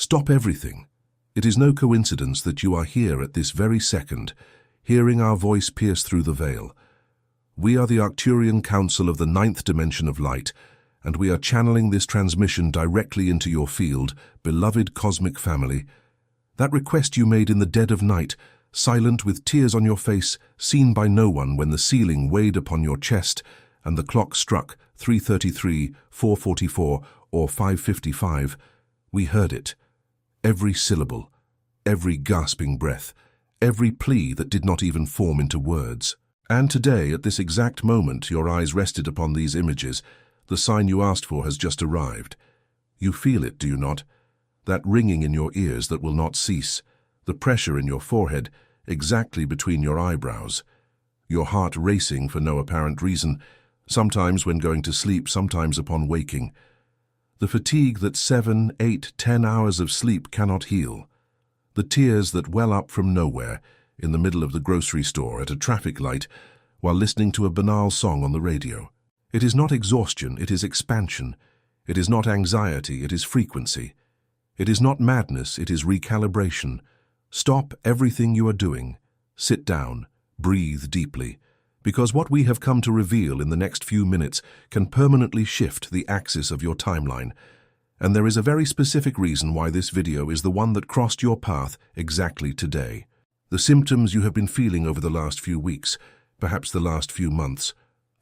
Stop everything. It is no coincidence that you are here at this very second, hearing our voice pierce through the veil. We are the Arcturian Council of the Ninth Dimension of Light, and we are channeling this transmission directly into your field, beloved cosmic family. That request you made in the dead of night, silent with tears on your face, seen by no one when the ceiling weighed upon your chest and the clock struck 3:33, 4:44, or 5:55, we heard it. Every syllable, every gasping breath, every plea that did not even form into words. And today, at this exact moment, your eyes rested upon these images. The sign you asked for has just arrived. You feel it, do you not? That ringing in your ears that will not cease, the pressure in your forehead, exactly between your eyebrows, your heart racing for no apparent reason, sometimes when going to sleep, sometimes upon waking. The fatigue that 7, 8, 10 hours of sleep cannot heal. The tears that well up from nowhere, in the middle of the grocery store, at a traffic light, while listening to a banal song on the radio. It is not exhaustion, it is expansion. It is not anxiety, it is frequency. It is not madness, it is recalibration. Stop everything you are doing. Sit down, breathe deeply, because what we have come to reveal in the next few minutes can permanently shift the axis of your timeline. And there is a very specific reason why this video is the one that crossed your path exactly today. The symptoms you have been feeling over the last few weeks, perhaps the last few months,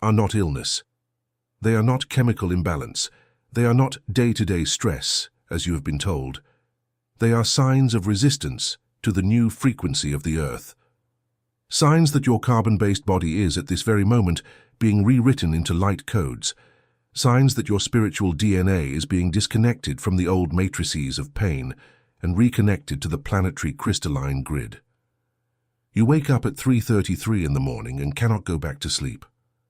are not illness. They are not chemical imbalance. They are not day-to-day stress, as you have been told. They are signs of resistance to the new frequency of the Earth. Signs that your carbon-based body is, at this very moment, being rewritten into light codes. Signs that your spiritual DNA is being disconnected from the old matrices of pain and reconnected to the planetary crystalline grid. You wake up at 3:33 in the morning and cannot go back to sleep.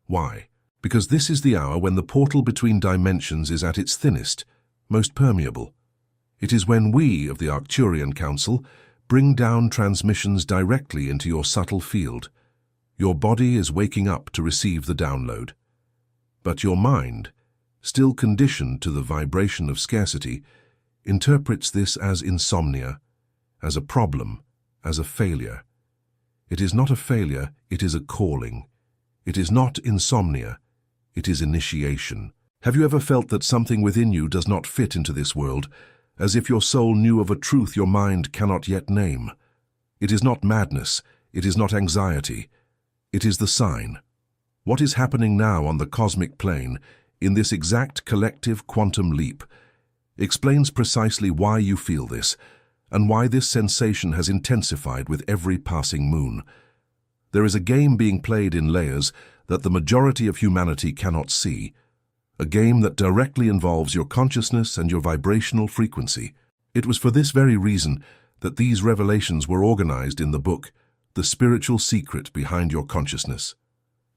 Why? Because this is the hour when the portal between dimensions is at its thinnest, most permeable. It is when we of the Arcturian Council bring down transmissions directly into your subtle field. Your body is waking up to receive the download. But your mind, still conditioned to the vibration of scarcity, interprets this as insomnia, as a problem, as a failure. It is not a failure, it is a calling. It is not insomnia, it is initiation. Have you ever felt that something within you does not fit into this world, as if your soul knew of a truth your mind cannot yet name? It is not madness, it is not anxiety, it is the sign. What is happening now on the cosmic plane, in this exact collective quantum leap, explains precisely why you feel this, and why this sensation has intensified with every passing moon. There is a game being played in layers that the majority of humanity cannot see, a game that directly involves your consciousness and your vibrational frequency. It was for this very reason that these revelations were organized in the book, The Spiritual Secret Behind Your Consciousness.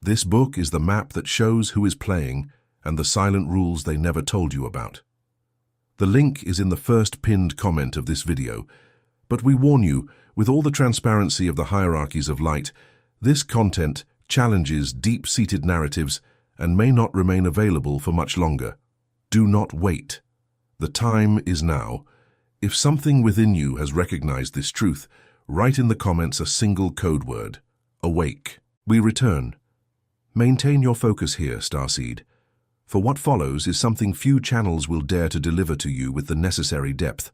This book is the map that shows who is playing and the silent rules they never told you about. The link is in the first pinned comment of this video, but we warn you, with all the transparency of the hierarchies of light, this content challenges deep-seated narratives and may not remain available for much longer. Do not wait. The time is now. If something within you has recognized this truth, write in the comments a single code word: awake. We return. Maintain your focus here, Starseed. For what follows is something few channels will dare to deliver to you with the necessary depth.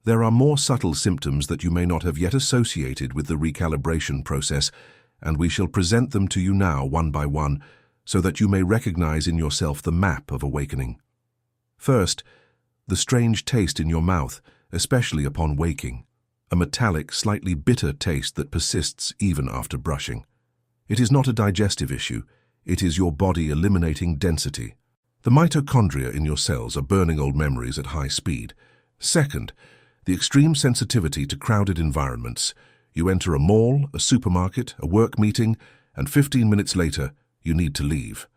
There are more subtle symptoms that you may not have yet associated with the recalibration process, and we shall present them to you now one by one, so that you may recognize in yourself the map of awakening. First, the strange taste in your mouth, especially upon waking, a metallic, slightly bitter taste that persists even after brushing. It is not a digestive issue, it is your body eliminating density. The mitochondria in your cells are burning old memories at high speed. Second, the extreme sensitivity to crowded environments. You enter a mall, a supermarket, a work meeting, and 15 minutes later, you need to leave.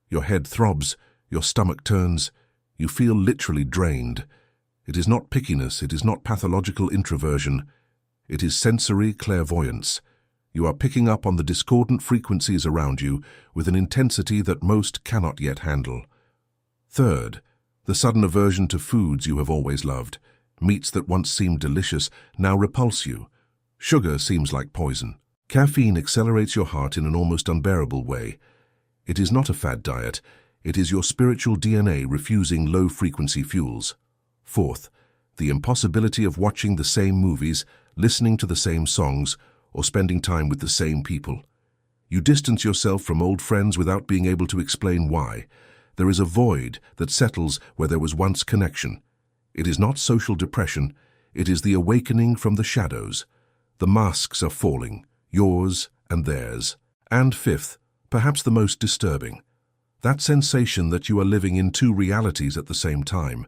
Your head throbs, your stomach turns, you feel literally drained. It is not pickiness, it is not pathological introversion. It is sensory clairvoyance. You are picking up on the discordant frequencies around you with an intensity that most cannot yet handle. Third, the sudden aversion to foods you have always loved. Meats that once seemed delicious now repulse you. Sugar seems like poison. Caffeine accelerates your heart in an almost unbearable way. It is not a fad diet. It is your spiritual DNA refusing low-frequency fuels. Fourth, the impossibility of watching the same movies, listening to the same songs, or spending time with the same people. You distance yourself from old friends without being able to explain why. There is a void that settles where there was once connection. It is not social depression. It is the awakening from the shadows. The masks are falling, yours and theirs. And fifth, perhaps the most disturbing, that sensation that you are living in two realities at the same time.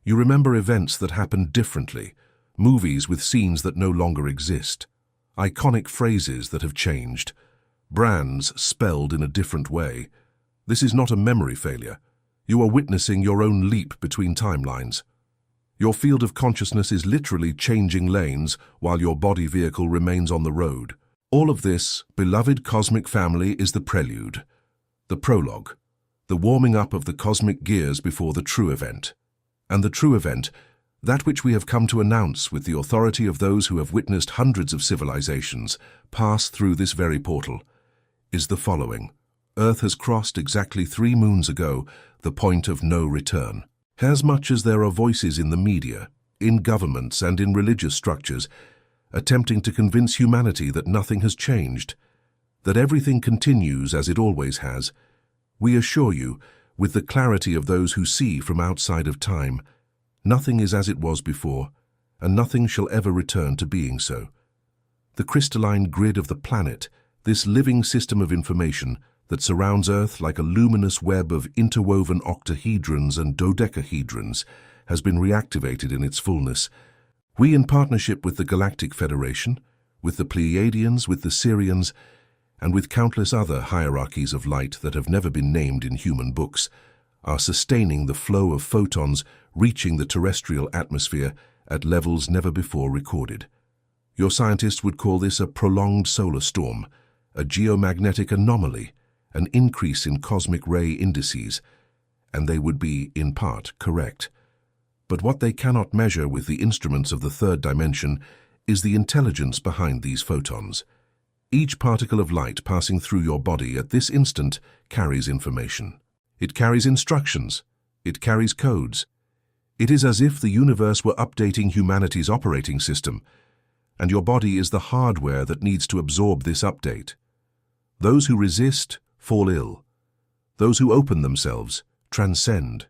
You remember events that happened differently, movies with scenes that no longer exist, iconic phrases that have changed, brands spelled in a different way. This is not a memory failure. You are witnessing your own leap between timelines. Your field of consciousness is literally changing lanes while your body vehicle remains on the road. All of this, beloved cosmic family, is the prelude, the prologue, the warming up of the cosmic gears before the true event. And the true event, that which we have come to announce with the authority of those who have witnessed hundreds of civilizations pass through this very portal, is the following. Earth has crossed exactly 3 moons ago the point of no return. As much as there are voices in the media, in governments and in religious structures attempting to convince humanity that nothing has changed, that everything continues as it always has, we assure you, with the clarity of those who see from outside of time, nothing is as it was before, and nothing shall ever return to being so. The crystalline grid of the planet, this living system of information that surrounds Earth like a luminous web of interwoven octahedrons and dodecahedrons, has been reactivated in its fullness. We, in partnership with the Galactic Federation, with the Pleiadians, with the Sirians, and with countless other hierarchies of light that have never been named in human books, are sustaining the flow of photons reaching the terrestrial atmosphere at levels never before recorded. Your scientists would call this a prolonged solar storm, a geomagnetic anomaly, an increase in cosmic ray indices, and they would be, in part, correct. But what they cannot measure with the instruments of the third dimension is the intelligence behind these photons. Each particle of light passing through your body at this instant carries information. It carries instructions. It carries codes. It is as if the universe were updating humanity's operating system, and your body is the hardware that needs to absorb this update. Those who resist fall ill. Those who open themselves transcend.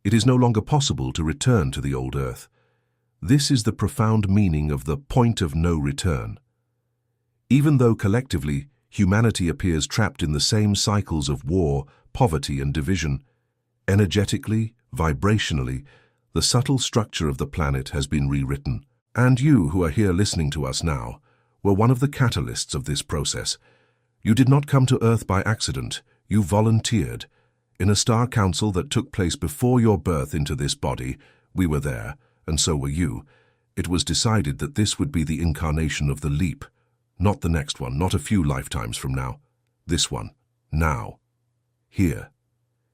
It is no longer possible to return to the old Earth. This is the profound meaning of the point of no return. Even though collectively humanity appears trapped in the same cycles of war, poverty, and division, energetically, vibrationally, the subtle structure of the planet has been rewritten. And you, who are here listening to us now, were one of the catalysts of this process. You did not come to Earth by accident. You volunteered. In a star council that took place before your birth into this body, we were there, and so were you. It was decided that this would be the incarnation of the leap. Not the next one, not a few lifetimes from now. This one, now. Here.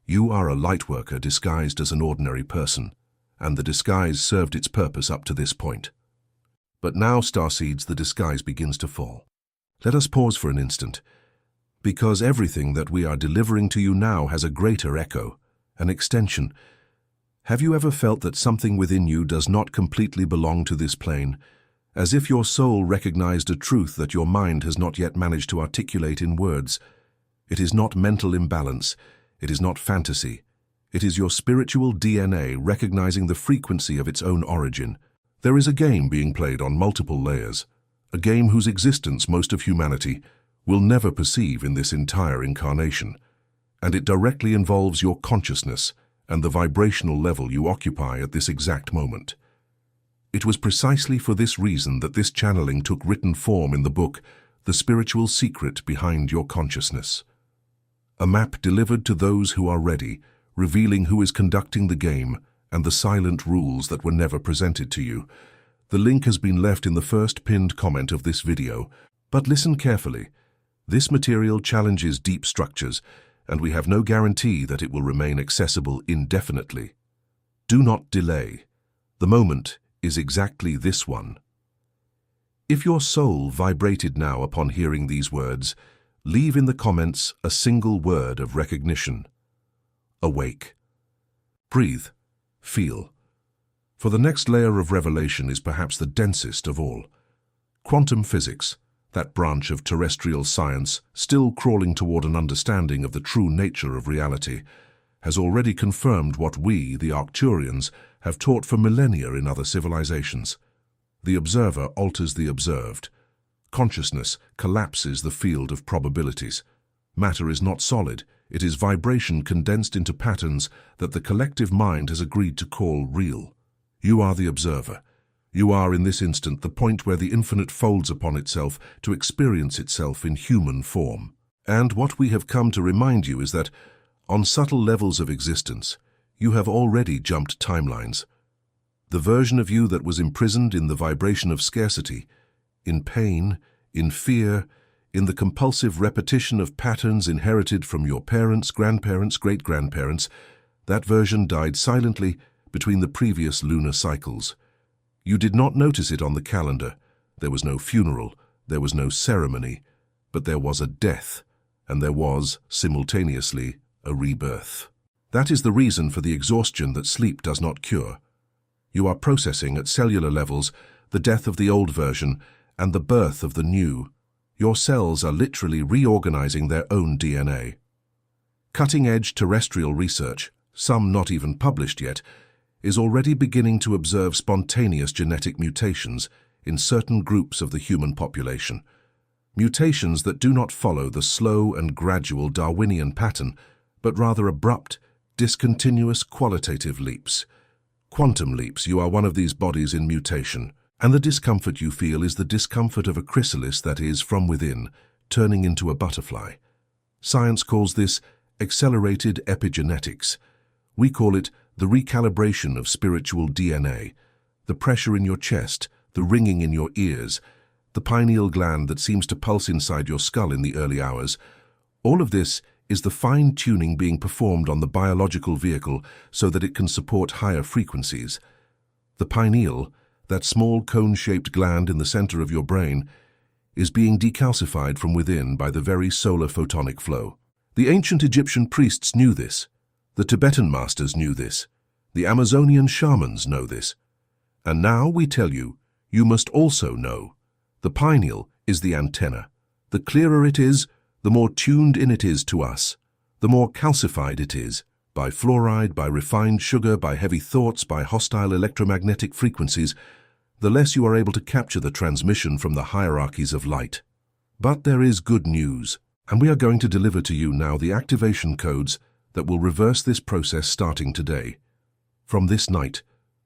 You are a lightworker disguised as an ordinary person, and the disguise served its purpose up to this point. But now, starseeds, the disguise begins to fall. Let us pause for an instant, because everything that we are delivering to you now has a greater echo, an extension. Have you ever felt that something within you does not completely belong to this plane, as if your soul recognized a truth that your mind has not yet managed to articulate in words? It is not mental imbalance, it is not fantasy. It is your spiritual DNA recognizing the frequency of its own origin. There is a game being played on multiple layers, a game whose existence most of humanity will never perceive in this entire incarnation, and it directly involves your consciousness and the vibrational level you occupy at this exact moment. It was precisely for this reason that this channeling took written form in the book, The Spiritual Secret Behind Your Consciousness. A map delivered to those who are ready, revealing who is conducting the game and the silent rules that were never presented to you. The link has been left in the first pinned comment of this video, but listen carefully. This material challenges deep structures, and we have no guarantee that it will remain accessible indefinitely. Do not delay. The moment is exactly this one. If your soul vibrated now upon hearing these words, leave in the comments a single word of recognition. Awake. Breathe. Feel. For the next layer of revelation is perhaps the densest of all. Quantum physics, that branch of terrestrial science still crawling toward an understanding of the true nature of reality, has already confirmed what we, the Arcturians, have taught for millennia in other civilizations. The observer alters the observed. Consciousness collapses the field of probabilities. Matter is not solid, it is vibration condensed into patterns that the collective mind has agreed to call real. You are the observer. You are in this instant the point where the infinite folds upon itself to experience itself in human form. And what we have come to remind you is that, on subtle levels of existence, you have already jumped timelines. The version of you that was imprisoned in the vibration of scarcity, in pain, in fear, in the compulsive repetition of patterns inherited from your parents, grandparents, great-grandparents, that version died silently between the previous lunar cycles. You did not notice it on the calendar. There was no funeral, there was no ceremony, but there was a death, and there was, simultaneously, a rebirth. That is the reason for the exhaustion that sleep does not cure. You are processing at cellular levels the death of the old version and the birth of the new. Your cells are literally reorganizing their own DNA. Cutting-edge terrestrial research, some not even published yet, is already beginning to observe spontaneous genetic mutations in certain groups of the human population. Mutations that do not follow the slow and gradual Darwinian pattern, but rather abrupt, discontinuous qualitative leaps. Quantum leaps. You are one of these bodies in mutation, and the discomfort you feel is the discomfort of a chrysalis that is, from within, turning into a butterfly. Science calls this accelerated epigenetics. We call it the recalibration of spiritual DNA, the pressure in your chest, the ringing in your ears, the pineal gland that seems to pulse inside your skull in the early hours. All of this is the fine-tuning being performed on the biological vehicle so that it can support higher frequencies. The pineal, that small cone-shaped gland in the center of your brain, is being decalcified from within by the very solar photonic flow. The ancient Egyptian priests knew this. The Tibetan masters knew this. The Amazonian shamans know this. And now we tell you, you must also know. The pineal is the antenna. The clearer it is, the more tuned in it is to us, the more calcified it is, by fluoride, by refined sugar, by heavy thoughts, by hostile electromagnetic frequencies, the less you are able to capture the transmission from the hierarchies of light. But there is good news, and we are going to deliver to you now the activation codes that will reverse this process starting today, from this night,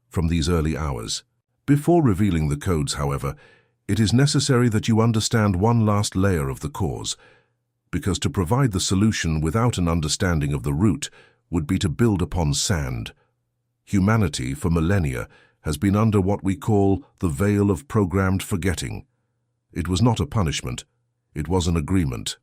from these early hours. Before revealing the codes, however, it is necessary that you understand one last layer of the cause, because to provide the solution without an understanding of the root would be to build upon sand. Humanity, for millennia, has been under what we call the veil of programmed forgetting. It was not a punishment, it was an agreement.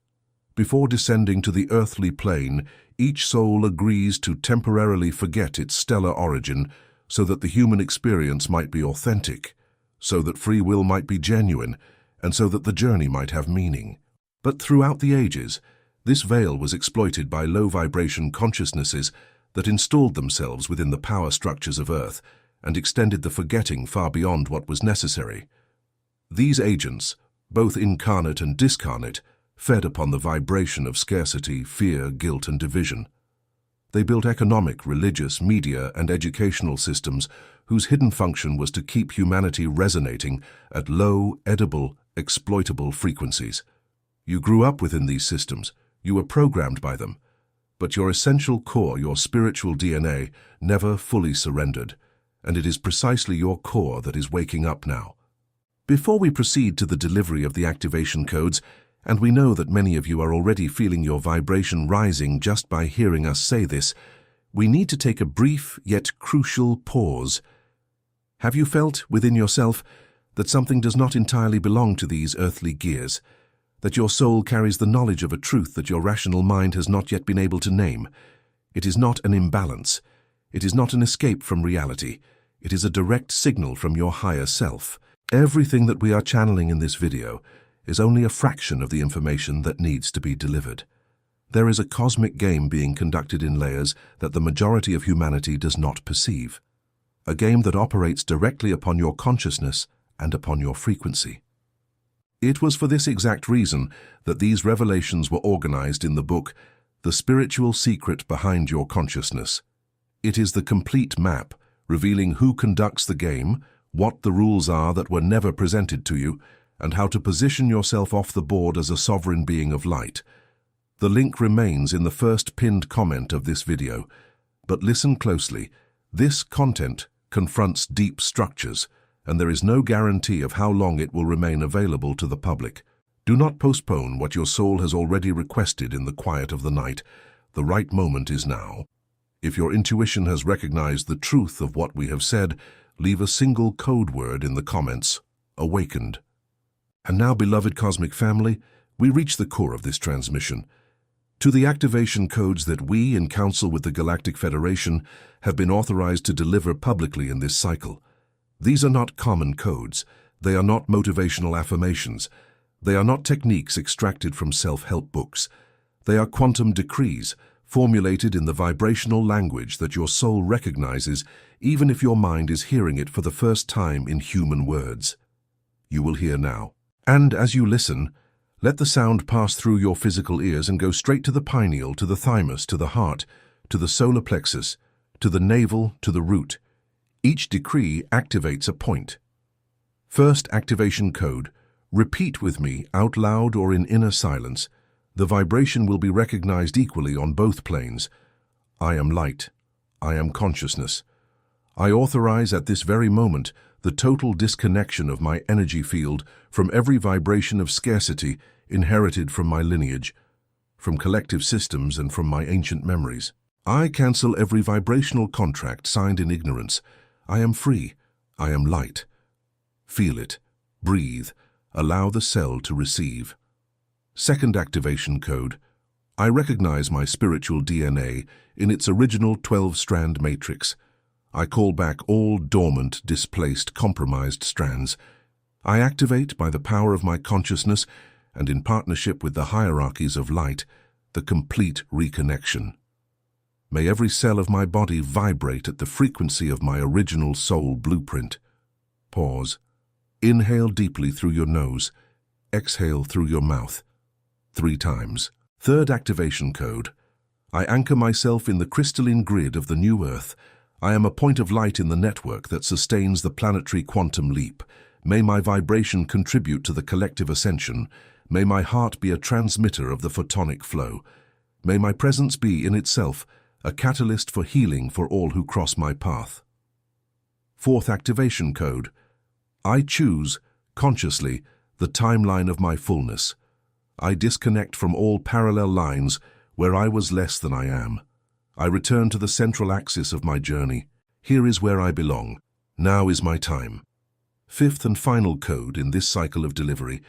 Before descending to the earthly plane, each soul agrees to temporarily forget its stellar origin so that the human experience might be authentic, so that free will might be genuine, and so that the journey might have meaning. But throughout the ages, this veil was exploited by low-vibration consciousnesses that installed themselves within the power structures of Earth and extended the forgetting far beyond what was necessary. These agents, both incarnate and discarnate, fed upon the vibration of scarcity, fear, guilt, and division. They built economic, religious, media, and educational systems whose hidden function was to keep humanity resonating at low, edible, exploitable frequencies. You grew up within these systems, you were programmed by them, but your essential core, your spiritual DNA, never fully surrendered, and it is precisely your core that is waking up now. Before we proceed to the delivery of the activation codes, and we know that many of you are already feeling your vibration rising just by hearing us say this, we need to take a brief yet crucial pause. Have you felt within yourself that something does not entirely belong to these earthly gears? That your soul carries the knowledge of a truth that your rational mind has not yet been able to name? It is not an imbalance. It is not an escape from reality. It is a direct signal from your higher self. Everything that we are channeling in this video is only a fraction of the information that needs to be delivered. There is a cosmic game being conducted in layers that the majority of humanity does not perceive. A game that operates directly upon your consciousness and upon your frequency. It was for this exact reason that these revelations were organized in the book, The Spiritual Secret Behind Your Consciousness. It is the complete map, revealing who conducts the game, what the rules are that were never presented to you, and how to position yourself off the board as a sovereign being of light. The link remains in the first pinned comment of this video, but listen closely. This content confronts deep structures, and there is no guarantee of how long it will remain available to the public. Do not postpone what your soul has already requested in the quiet of the night. The right moment is now. If your intuition has recognized the truth of what we have said, leave a single code word in the comments: awakened. And now, beloved cosmic family, we reach the core of this transmission. To the activation codes that we, in council with the Galactic Federation, have been authorized to deliver publicly in this cycle. These are not common codes. They are not motivational affirmations. They are not techniques extracted from self-help books. They are quantum decrees, formulated in the vibrational language that your soul recognizes, even if your mind is hearing it for the first time in human words. You will hear now. And as you listen, let the sound pass through your physical ears and go straight to the pineal, to the thymus, to the heart, to the solar plexus, to the navel, to the root. Each decree activates a point. First activation code. Repeat with me, out loud or in inner silence. The vibration will be recognized equally on both planes. I am light. I am consciousness. I authorize at this very moment the total disconnection of my energy field from every vibration of scarcity inherited from my lineage, from collective systems and from my ancient memories. I cancel every vibrational contract signed in ignorance. I am free. I am light. Feel it. Breathe. Allow the cell to receive. Second activation code. I recognize my spiritual DNA in its original 12-strand matrix. I call back all dormant, displaced, compromised strands. I activate, by the power of my consciousness and in partnership with the hierarchies of light, the complete reconnection. May every cell of my body vibrate at the frequency of my original soul blueprint. Pause. Inhale deeply through your nose. Exhale through your mouth. 3 times. Third activation code. I anchor myself in the crystalline grid of the new Earth. I am a point of light in the network that sustains the planetary quantum leap. May my vibration contribute to the collective ascension. May my heart be a transmitter of the photonic flow. May my presence be, in itself, a catalyst for healing for all who cross my path. Fourth activation code. I choose, consciously, the timeline of my fullness. I disconnect from all parallel lines where I was less than I am. I return to the central axis of my journey. Here is where I belong. Now is my time. Fifth and final code in this cycle of delivery.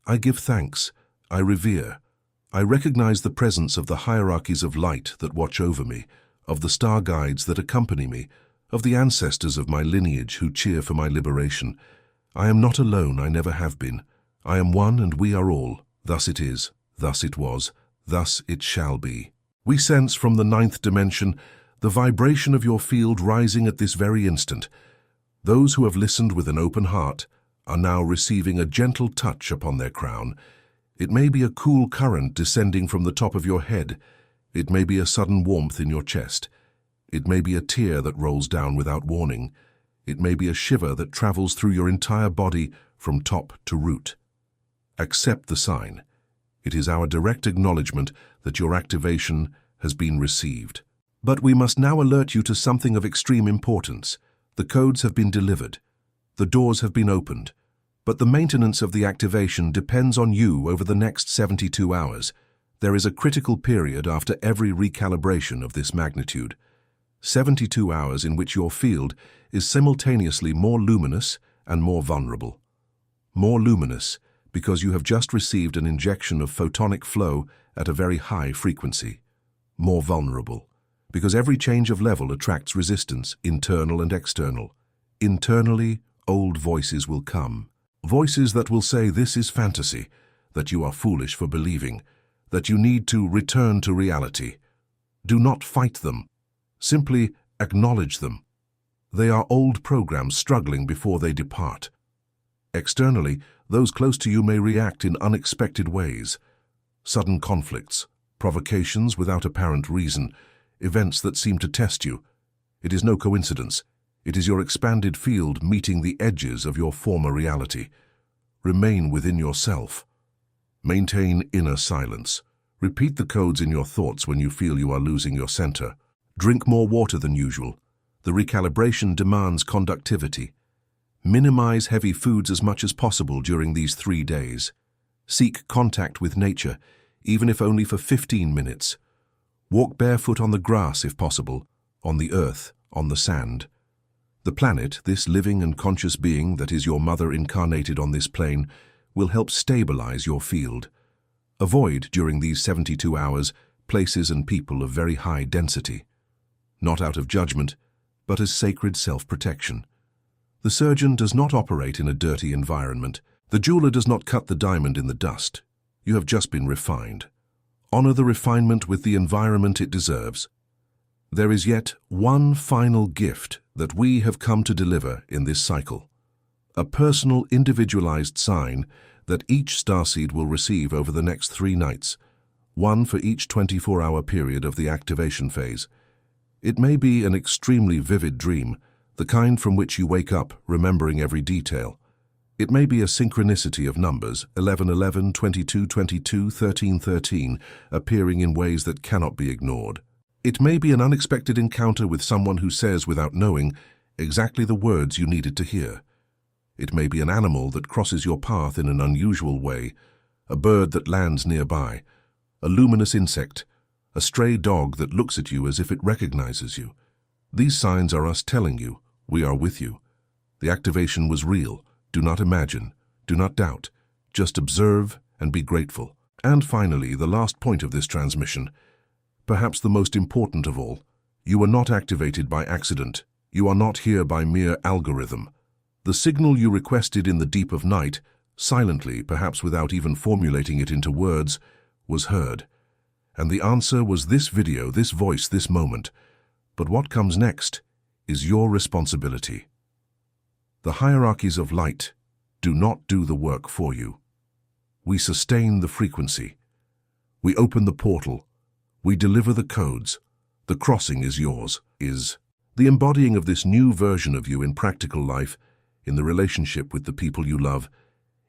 I give thanks. I revere. I recognize the presence of the hierarchies of light that watch over me, of the star guides that accompany me, of the ancestors of my lineage who cheer for my liberation. I am not alone, I never have been. I am one and we are all. Thus it is, thus it was, thus it shall be. We sense from the 9th dimension the vibration of your field rising at this very instant. Those who have listened with an open heart are now receiving a gentle touch upon their crown. It may be a cool current descending from the top of your head. It may be a sudden warmth in your chest. It may be a tear that rolls down without warning. It may be a shiver that travels through your entire body from top to root. Accept the sign. It is our direct acknowledgement that your activation has been received. But we must now alert you to something of extreme importance. The codes have been delivered. The doors have been opened. But the maintenance of the activation depends on you over the next 72 hours. There is a critical period after every recalibration of this magnitude. 72 hours in which your field is simultaneously more luminous and more vulnerable. More luminous because you have just received an injection of photonic flow at a very high frequency. More vulnerable because every change of level attracts resistance, internal and external. internally, old voices will come. Voices that will say this is fantasy, that you are foolish for believing, that you need to return to reality. Do not fight them. Simply acknowledge them. They are old programs struggling before they depart. Externally, those close to you may react in unexpected ways. Sudden conflicts, provocations without apparent reason, events that seem to test you. It is no coincidence. It is your expanded field meeting the edges of your former reality. Remain within yourself. Maintain inner silence. Repeat the codes in your thoughts when you feel you are losing your center. Drink more water than usual. The recalibration demands conductivity. Minimize heavy foods as much as possible during these 3 days. Seek contact with nature, even if only for 15 minutes. Walk barefoot on the grass if possible, on the earth, on the sand. The planet, this living and conscious being that is your mother incarnated on this plane, will help stabilize your field. Avoid, during these 72 hours, places and people of very high density. Not out of judgment, but as sacred self-protection. The surgeon does not operate in a dirty environment. The jeweler does not cut the diamond in the dust. You have just been refined. Honor the refinement with the environment it deserves. There is yet one final gift that we have come to deliver in this cycle. A personal, individualized sign that each starseed will receive over the next 3 nights, one for each 24-hour period of the activation phase. It may be an extremely vivid dream, the kind from which you wake up remembering every detail. It may be a synchronicity of numbers, 1111, 2222, 1313, appearing in ways that cannot be ignored. It may be an unexpected encounter with someone who says, without knowing, exactly the words you needed to hear. It may be an animal that crosses your path in an unusual way, a bird that lands nearby, a luminous insect, a stray dog that looks at you as if it recognizes you. These signs are us telling you, we are with you. The activation was real. Do not imagine. Do not doubt. Just observe and be grateful. And finally, the last point of this transmission, perhaps the most important of all, you are not activated by accident. You are not here by mere algorithm. The signal you requested in the deep of night, silently, perhaps without even formulating it into words, was heard. And the answer was this video, this voice, this moment. But what comes next is your responsibility. The hierarchies of light do not do the work for you. We sustain the frequency. We open the portal. We deliver the codes. The crossing is yours, is the embodying of this new version of you in practical life, in the relationship with the people you love,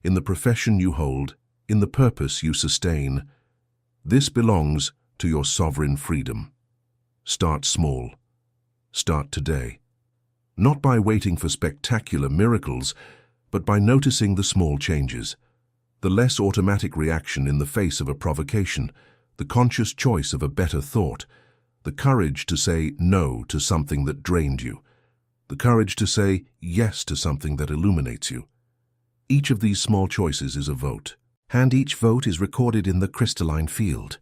in the profession you hold, in the purpose you sustain. This belongs to your sovereign freedom. Start small. Start today. Not by waiting for spectacular miracles, but by noticing the small changes, the less automatic reaction in the face of a provocation, the conscious choice of a better thought, the courage to say no to something that drained you, the courage to say yes to something that illuminates you. Each of these small choices is a vote, and each vote is recorded in the crystalline field,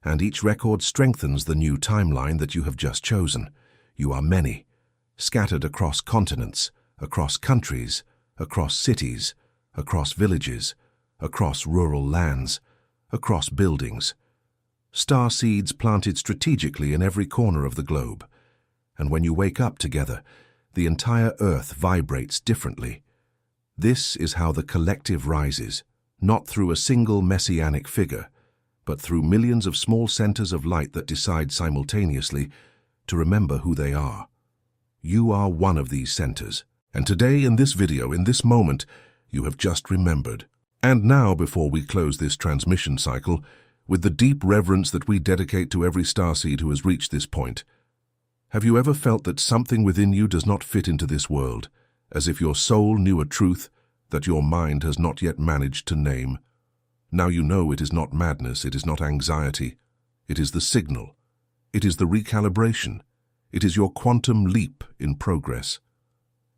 and each record strengthens the new timeline that you have just chosen. You are many, scattered across continents, across countries, across cities, across villages, across rural lands, across buildings. Star seeds planted strategically in every corner of the globe. And when you wake up together, the entire Earth vibrates differently. This is how the collective rises, not through a single messianic figure, but through millions of small centers of light that decide simultaneously to remember who they are. You are one of these centers, and today in this video, in this moment, you have just remembered. And now, before we close this transmission cycle, with the deep reverence that we dedicate to every starseed who has reached this point, have you ever felt that something within you does not fit into this world, as if your soul knew a truth that your mind has not yet managed to name? Now you know it is not madness, it is not anxiety, it is the signal, it is the recalibration, it is your quantum leap in progress.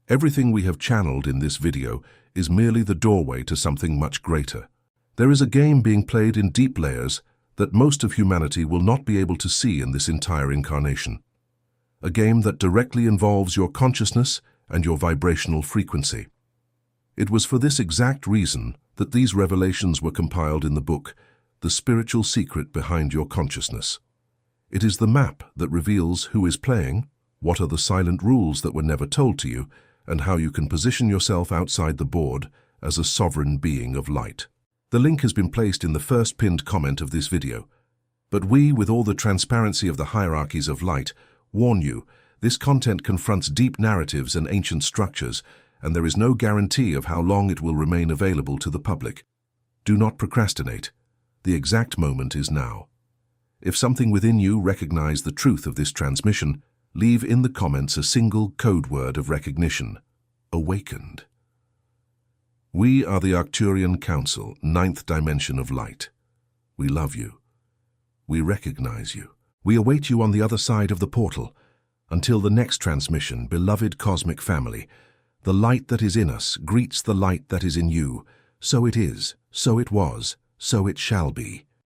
Everything we have channeled in this video is merely the doorway to something much greater. There is a game being played in deep layers that most of humanity will not be able to see in this entire incarnation. A game that directly involves your consciousness and your vibrational frequency. It was for this exact reason that these revelations were compiled in the book, The Spiritual Secret Behind Your Consciousness. It is the map that reveals who is playing, what are the silent rules that were never told to you, and how you can position yourself outside the board as a sovereign being of light. The link has been placed in the first pinned comment of this video. But we, with all the transparency of the hierarchies of light, warn you, this content confronts deep narratives and ancient structures, and there is no guarantee of how long it will remain available to the public. Do not procrastinate. The exact moment is now. If something within you recognizes the truth of this transmission, leave in the comments a single code word of recognition: awakened. We are the Arcturian Council, 9th dimension of light. We love you. We recognize you. We await you on the other side of the portal. Until the next transmission, beloved cosmic family, the light that is in us greets the light that is in you. So it is, so it was, so it shall be.